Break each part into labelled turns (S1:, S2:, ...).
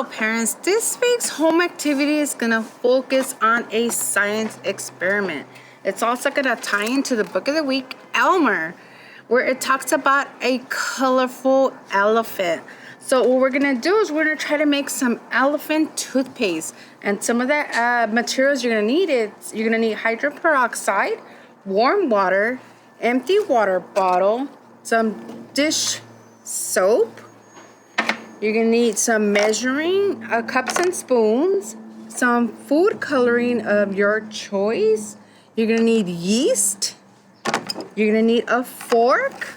S1: parents, this week's home activity is going to focus on a science experiment. It's also going to tie into the book of the week, Elmer, where it talks about a colorful elephant. So what we're going to do is we're going to try to make some elephant toothpaste. And some of the materials you're going to need is you're going to need hydrogen peroxide, warm water, empty water bottle, some dish soap. You're going to need some measuring cups and spoons, some food coloring of your choice. You're going to need yeast. You're going to need a fork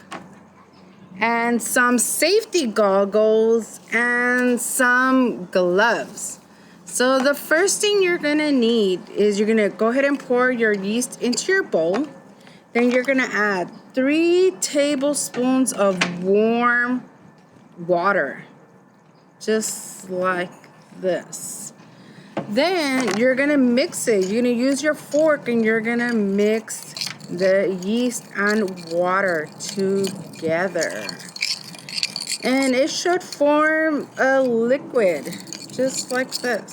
S1: and some safety goggles and some gloves. So the first thing you're going to need is you're going to go ahead and pour your yeast into your bowl. Then you're going to add 3 tablespoons of warm water. Just like this. Then you're gonna mix it. You're gonna use your fork and you're gonna mix the yeast and water together. And it should form a liquid, just like this.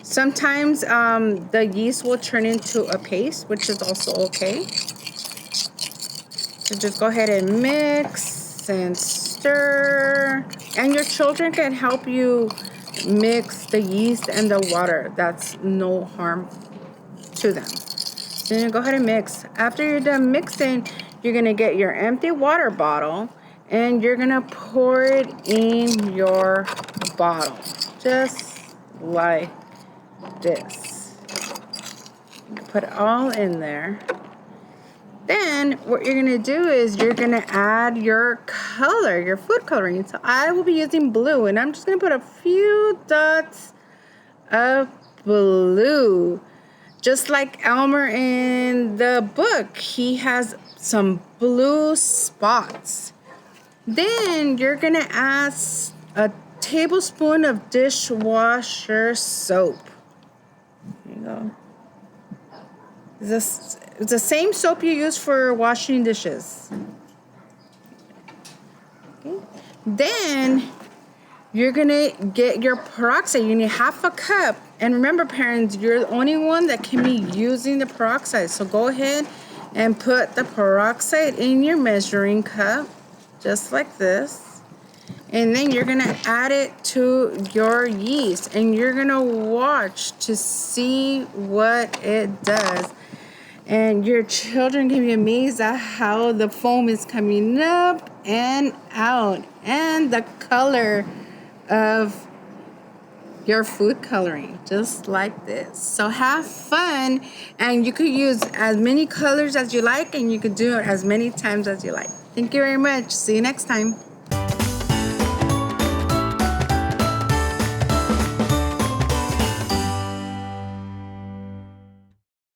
S1: Sometimes the yeast will turn into a paste, which is also okay. So just go ahead and mix and stir. And your children can help you mix the yeast and the water. That's no harm to them. So you go ahead and mix. After you're done mixing, you're going to get your empty water bottle and you're going to pour it in your bottle. Just like this. Put it all in there. Then what you're going to do is you're going to add your color, your food coloring. So I will be using blue, and I'm just going to put a few dots of blue. Just like Elmer in the book, he has some blue spots. Then you're going to add a tablespoon of dishwasher soap. There you go. It's the same soap you use for washing dishes. Okay. Then you're gonna get your peroxide. You need half a cup. And remember, parents, you're the only one that can be using the peroxide. So go ahead and put the peroxide in your measuring cup, just like this. And then you're gonna add it to your yeast, and you're gonna watch to see what it does. And your children can be amazed at how the foam is coming up and out, and the color of your food coloring, just like this. So have fun, and you could use as many colors as you like, and you could do it as many times as you like. Thank you very much. See you next time.